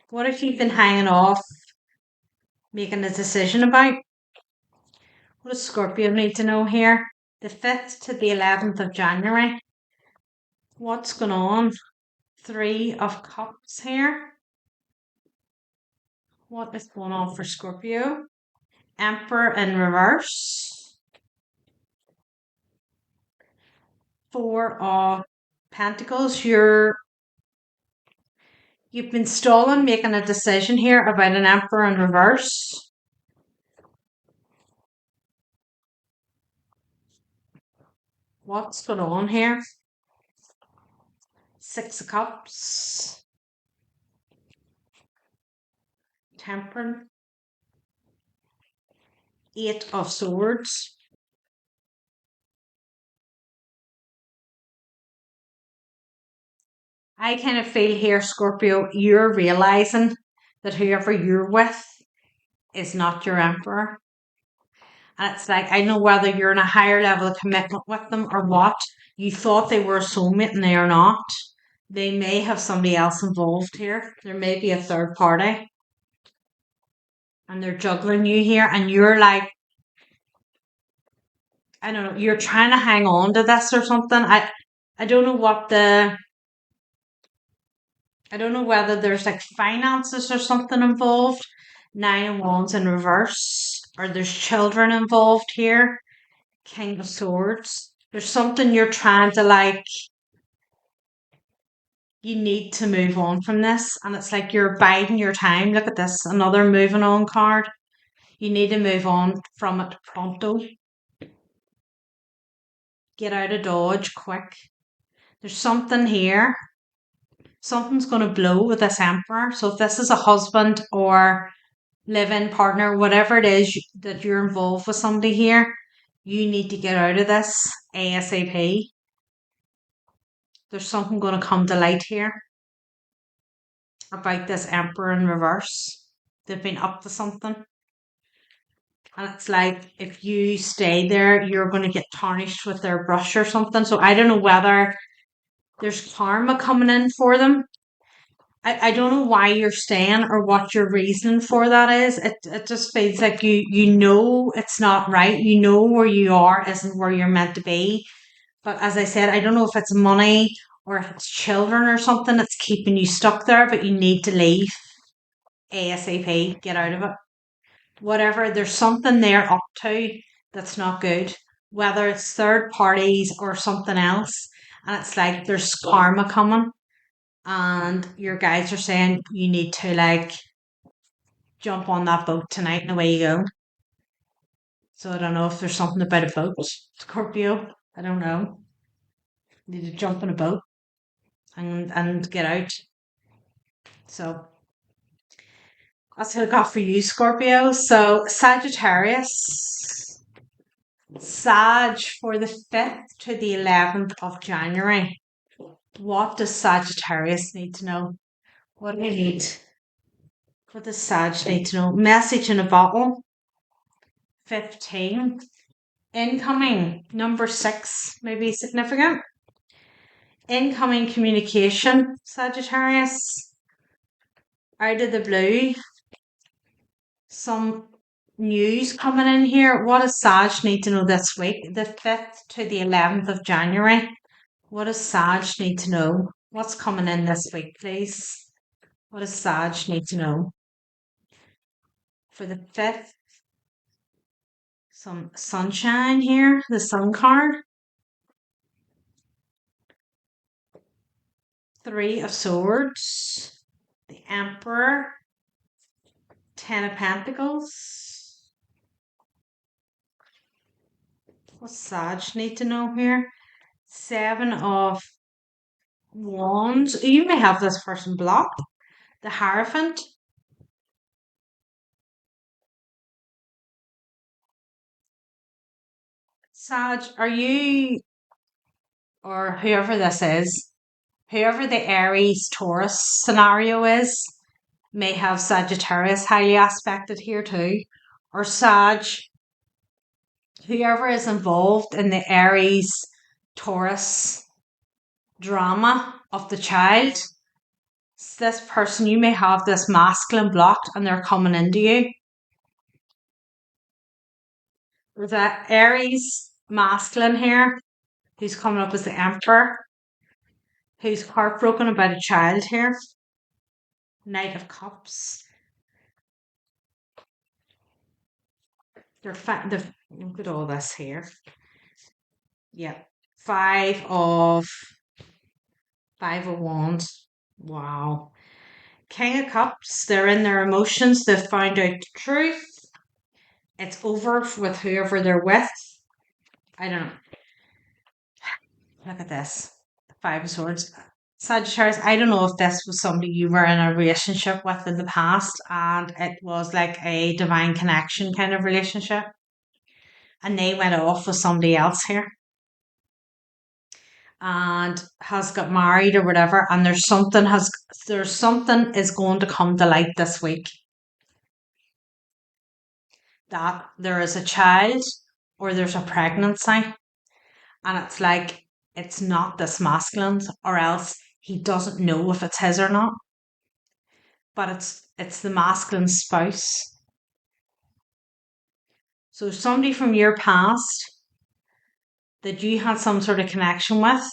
What if you've been hanging off making a decision about? What does Scorpio need to know here? The 5th to the 11th of January. What's going on? 3 of Cups here. What is going on for Scorpio? Emperor in reverse. 4 of Pentacles. You've been stalling making a decision here about an Emperor in reverse. What's going on here? 6 of Cups. Temperance. 8 of Swords. I kind of feel here, Scorpio, you're realizing that whoever you're with is not your emperor. And it's like, I know whether you're in a higher level of commitment with them or what, you thought they were a soulmate and they are not. They may have somebody else involved here. There may be a third party. And they're juggling you here. And you're like, I don't know, you're trying to hang on to this or something. I don't know I don't know whether there's like finances or something involved. 9 of Wands in reverse. Or there's children involved here. King of Swords. There's something you're trying to like, you need to move on from this. And it's like you're biding your time. Look at this, another moving on card. You need to move on from it pronto. Get out of Dodge quick. There's something here. Something's going to blow with this Emperor. So if this is a husband or live-in partner, whatever it is that you're involved with somebody here, you need to get out of this ASAP. There's something going to come to light here about this Emperor in reverse. They've been up to something. And it's like, if you stay there, you're going to get tarnished with their brush or something. So I don't know whether there's karma coming in for them. I don't know why you're staying or what your reason for that is. It just feels like you know it's not right. You know where you are isn't where you're meant to be. But as I said, I don't know if it's money or if it's children or something that's keeping you stuck there, but you need to leave ASAP. Get out of it. Whatever, there's something they're up to that's not good. Whether it's third parties or something else. And it's like there's karma coming. And your guides are saying you need to like jump on that boat tonight and away you go. So I don't know if there's something about a boat, Scorpio. I don't know. You need to jump on a boat and get out. So that's what I got for you, Scorpio. So Sagittarius. Sag for the 5th to the 11th of January. What does Sagittarius need to know? What do you need? What does Sag need to know? Message in a bottle. 15. Incoming. Number 6 may be significant. Incoming communication, Sagittarius. Out of the blue. Some news coming in here. What does Sag need to know this week? The 5th to the 11th of January. What does Sag need to know? What's coming in this week, please? What does Sag need to know? For the 5th, some sunshine here, the sun card. 3 of Swords, the Emperor, 10 of Pentacles. What's Sag need to know here? 7 of Wands. You may have this person blocked. The Hierophant. Sag, are you, or whoever this is, whoever the Aries Taurus scenario is, may have Sagittarius highly aspected here too. Or Sag, whoever is involved in the Aries Taurus drama of the child. This person, you may have this masculine blocked and they're coming into you. There's that Aries masculine here who's coming up as the Emperor, who's heartbroken about a child here. Knight of Cups. Look at all this here. Yeah. Five of Wands. Wow. King of Cups. They're in their emotions. They've found out the truth. It's over with whoever they're with. I don't know. Look at this. Five of Swords. Sagittarius, I don't know if this was somebody you were in a relationship with in the past and it was like a divine connection kind of relationship and they went off with somebody else here and has got married or whatever and there's something is going to come to light this week that there is a child or there's a pregnancy and it's like it's not this masculine or else he doesn't know if it's his or not but it's the masculine spouse. So somebody from your past that you had some sort of connection with.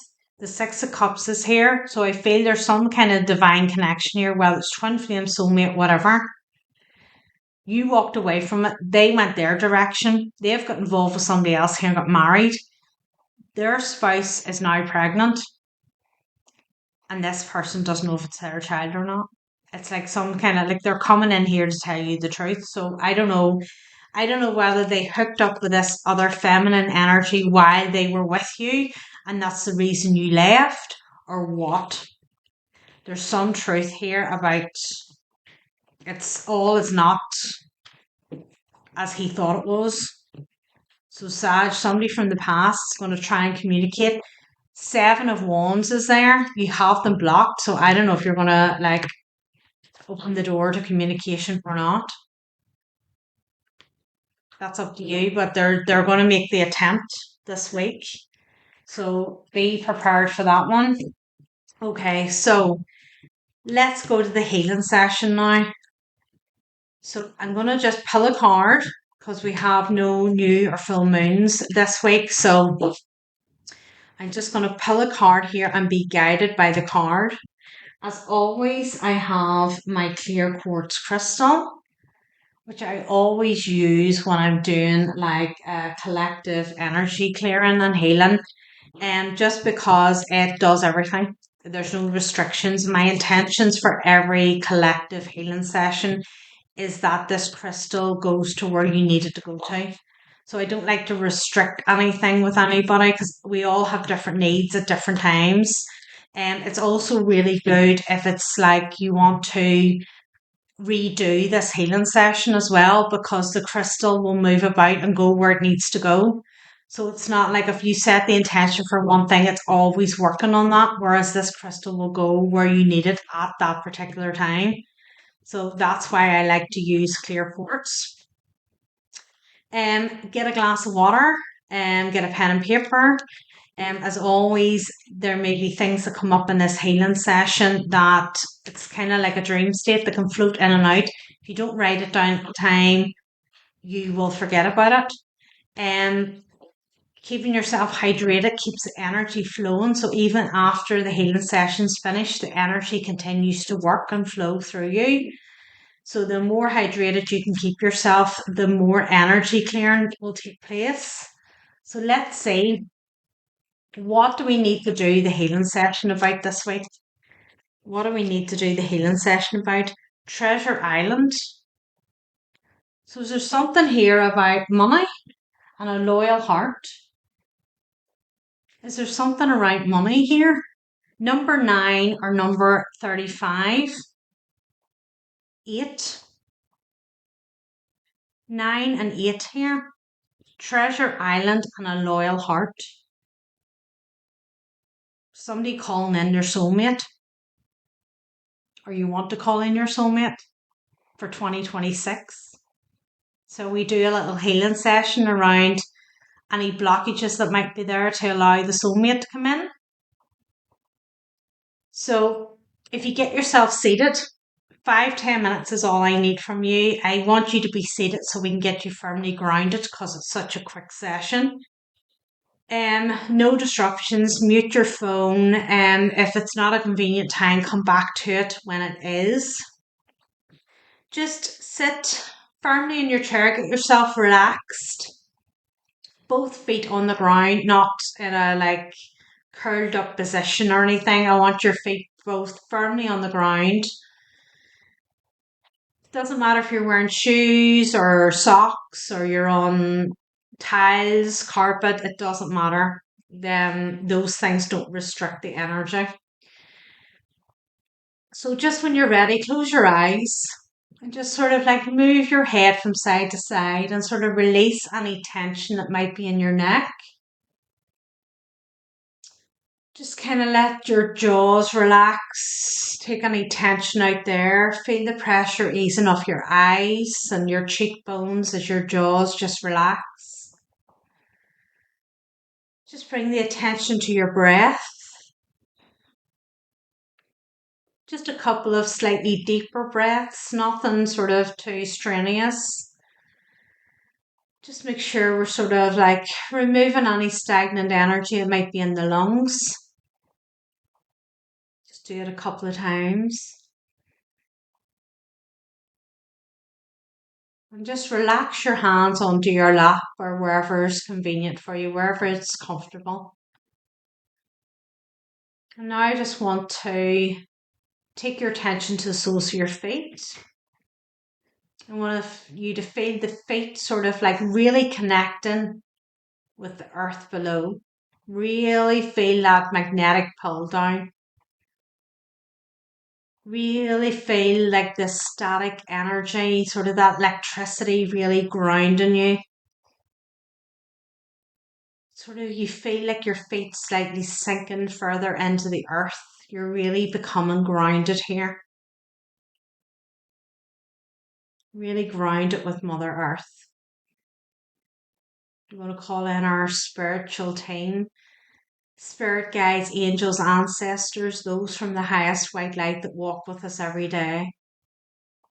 The Six of Cups is here. So I feel there's some kind of divine connection here. Well, it's twin flame, soulmate, whatever. You walked away from it. They went their direction. They've got involved with somebody else here and got married. Their spouse is now pregnant. And this person doesn't know if it's their child or not. It's like some kind of like they're coming in here to tell you the truth. So I don't know. I don't know whether they hooked up with this other feminine energy while they were with you and that's the reason you left or what. There's some truth here about it's all is not as he thought it was. So Sag, somebody from the past is going to try and communicate. Seven of Wands is there. You have them blocked. So I don't know if you're going to like open the door to communication or not. That's up to you, but they're going to make the attempt this week. So be prepared for that one. Okay, so let's go to the healing session now. So I'm going to just pull a card because we have no new or full moons this week. So I'm just going to pull a card here and be guided by the card. As always, I have my clear quartz crystal, which I always use when I'm doing like a collective energy clearing and healing. And just because it does everything, there's no restrictions. My intentions for every collective healing session is that this crystal goes to where you need it to go to. So I don't like to restrict anything with anybody because we all have different needs at different times. And it's also really good if it's like you want to redo this healing session as well because the crystal will move about and go where it needs to go. So it's not like if you set the intention for one thing, it's always working on that, whereas this crystal will go where you need it at that particular time. So that's why I like to use clear quartz. Get a glass of water and get a pen and paper. As always, there may be things that come up in this healing session that it's kind of like a dream state that can float in and out. If you don't write it down at the time, you will forget about it. Keeping yourself hydrated keeps the energy flowing. So even after the healing session's finished, the energy continues to work and flow through you. So the more hydrated you can keep yourself, the more energy clearing will take place. So let's see, what do we need to do the healing session about this week? What do we need to do the healing session about? Treasure Island. So is there something here about money and a loyal heart? Is there something around money here? Number 9 or number 35? 8. 9 and 8 here. Treasure Island and a loyal heart. Somebody calling in their soulmate. Or you want to call in your soulmate for 2026. So we do a little healing session around any blockages that might be there to allow the soulmate to come in. So if you get yourself seated, 5-10 minutes is all I need from you. I want you to be seated so we can get you firmly grounded because it's such a quick session. No disruptions, mute your phone. If it's not a convenient time, come back to it when it is. Just sit firmly in your chair, get yourself relaxed. Both feet on the ground, not in a curled up position or anything. I want your feet both firmly on the ground. It doesn't matter if you're wearing shoes or socks or you're on tiles, carpet, it doesn't matter. Those things don't restrict the energy. So just when you're ready, close your eyes and just sort of move your head from side to side and sort of release any tension that might be in your neck. Just kind of let your jaws relax, take any tension out there. Feel the pressure easing off your eyes and your cheekbones as your jaws just relax. Just bring the attention to your breath. Just a couple of slightly deeper breaths, nothing sort of too strenuous. Just make sure we're sort of removing any stagnant energy that might be in the lungs. Just do it a couple of times. And just relax your hands onto your lap or wherever is convenient for you, wherever it's comfortable. And now I just want to take your attention to the soles of your feet. I want you to feel the feet sort of really connecting with the earth below. Really feel that magnetic pull down. Really feel the static energy, sort of that electricity really grounding you. Sort of you feel like your feet slightly sinking further into the earth. You're really becoming grounded here. Really grounded with Mother Earth. We're going to call in our spiritual team. Spirit guides, angels, ancestors, those from the highest white light that walk with us every day.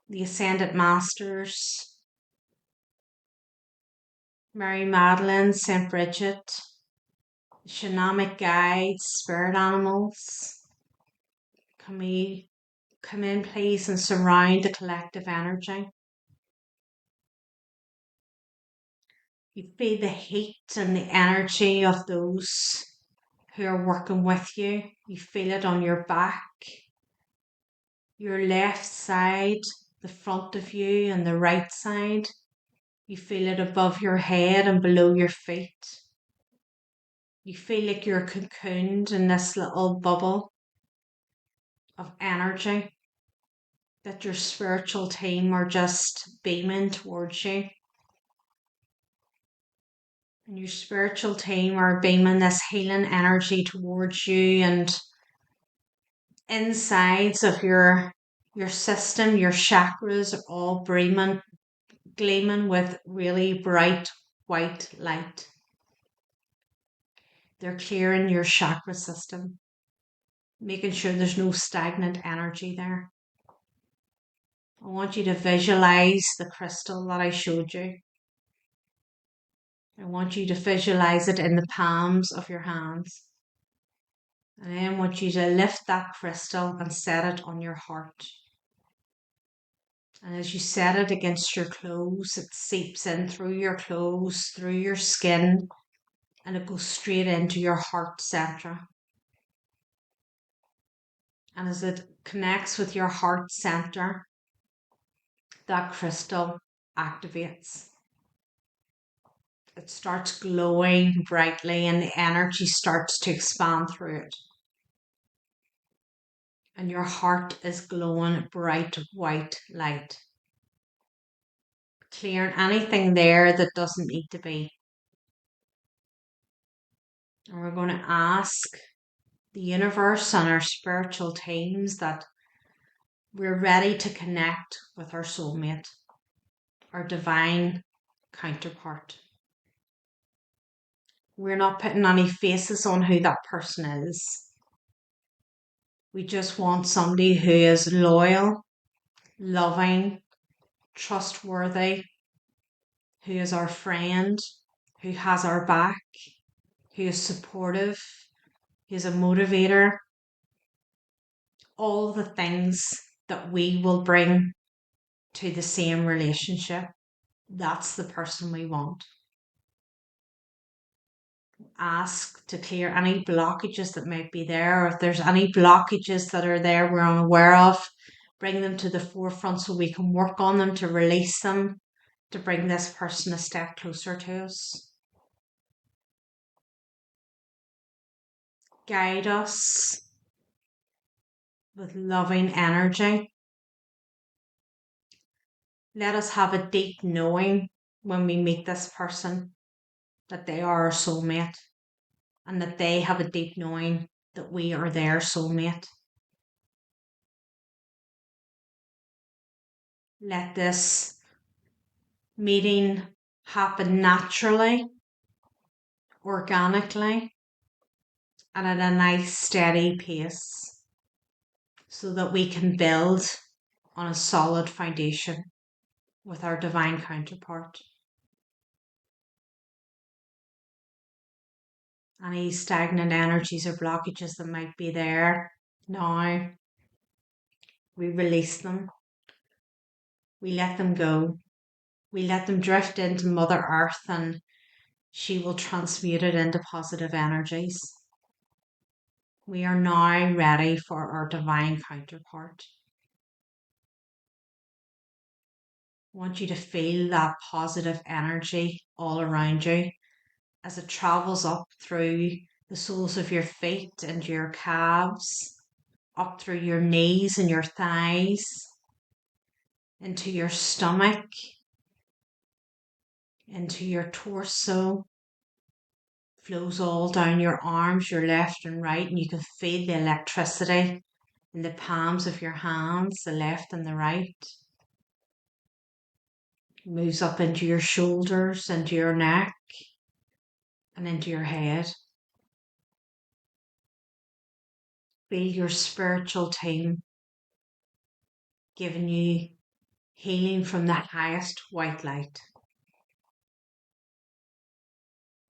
The Ascended Masters. Mary Magdalene, St. Bridget. Shamanic guides, spirit animals. Can we come in, please, and surround the collective energy? You feel the heat and the energy of those who are working with you. You feel it on your back, your left side, the front of you, and the right side. You feel it above your head and below your feet. You feel like you're cocooned in this little bubble of energy that your spiritual team are just beaming towards you. And your spiritual team are beaming this healing energy towards you, and insides of your system, your chakras are all gleaming with really bright white light. They're clearing your chakra system, making sure there's no stagnant energy there. I want you to visualize the crystal that I showed you. I want you to visualize it in the palms of your hands. And then I want you to lift that crystal and set it on your heart. And as you set it against your clothes, it seeps in through your clothes, through your skin, and it goes straight into your heart center. And as it connects with your heart center, that crystal activates. It starts glowing brightly and the energy starts to expand through it. And your heart is glowing bright white light, clearing anything there that doesn't need to be. And we're going to ask the universe and our spiritual teams that we're ready to connect with our soulmate, our divine counterpart. We're not putting any faces on who that person is. We just want somebody who is loyal, loving, trustworthy, who is our friend, who has our back, who is supportive, who is a motivator, all the things that we will bring to the same relationship. That's the person we want. Ask to clear any blockages that might be there, or if there's any blockages that are there we're unaware of, bring them to the forefront so we can work on them to release them, to bring this person a step closer to us. Guide us with loving energy. Let us have a deep knowing when we meet this person that they are our soulmate, and that they have a deep knowing that we are their soulmate. Let this meeting happen naturally, organically, and at a nice steady pace so that we can build on a solid foundation with our divine counterpart. Any stagnant energies or blockages that might be there now, we release them. We let them go. We let them drift into Mother Earth, and she will transmute it into positive energies. We are now ready for our divine counterpart. I want you to feel that positive energy all around you as it travels up through the soles of your feet and your calves, up through your knees and your thighs, into your stomach, into your torso, flows all down your arms, your left and right, and you can feel the electricity in the palms of your hands, the left and the right. Moves up into your shoulders, into your neck, and into your head. Feel your spiritual team giving you healing from the highest white light.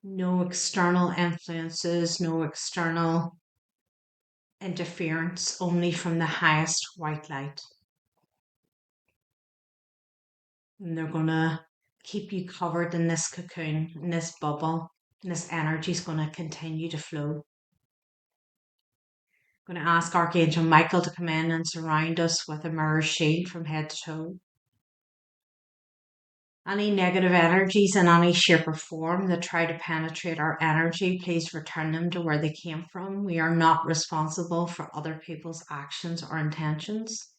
No external influences, no external interference, only from the highest white light. And they're going to keep you covered in this cocoon, in this bubble, and this energy is going to continue to flow. I'm going to ask Archangel Michael to come in and surround us with a mirror shield from head to toe. Any negative energies in any shape or form that try to penetrate our energy, please return them to where they came from. We are not responsible for other people's actions or intentions.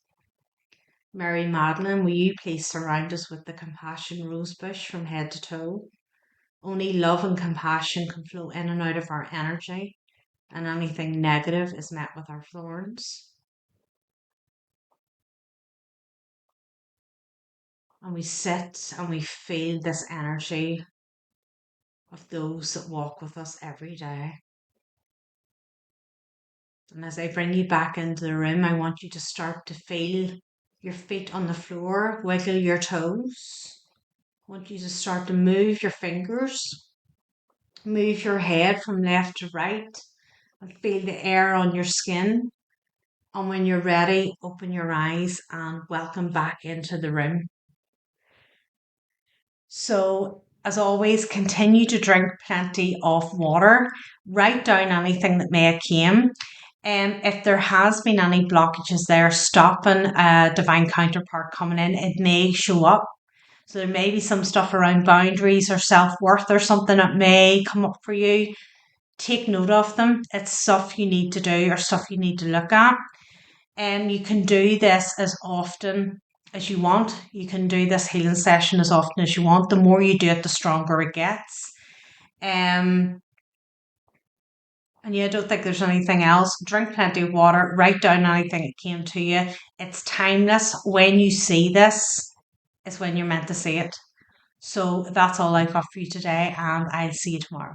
Mary Magdalene, will you please surround us with the compassion rosebush from head to toe? Only love and compassion can flow in and out of our energy, and anything negative is met with our thorns. And we sit and we feel this energy of those that walk with us every day. And as I bring you back into the room, I want you to start to feel your feet on the floor, wiggle your toes. I want you to start to move your fingers, move your head from left to right, and feel the air on your skin. And when you're ready, open your eyes and welcome back into the room. So, as always, continue to drink plenty of water. Write down anything that may have came. If there has been any blockages there stopping a divine counterpart coming in, it may show up. So there may be some stuff around boundaries or self-worth or something that may come up for you. Take note of them. It's stuff you need to do or stuff you need to look at. And you can do this as often as you want. You can do this healing session as often as you want. The more you do it, the stronger it gets. And yeah, I don't think there's anything else. Drink plenty of water. Write down anything that came to you. It's timeless. When you see this, is when you're meant to see it. So that's all I've got for you today, and I'll see you tomorrow.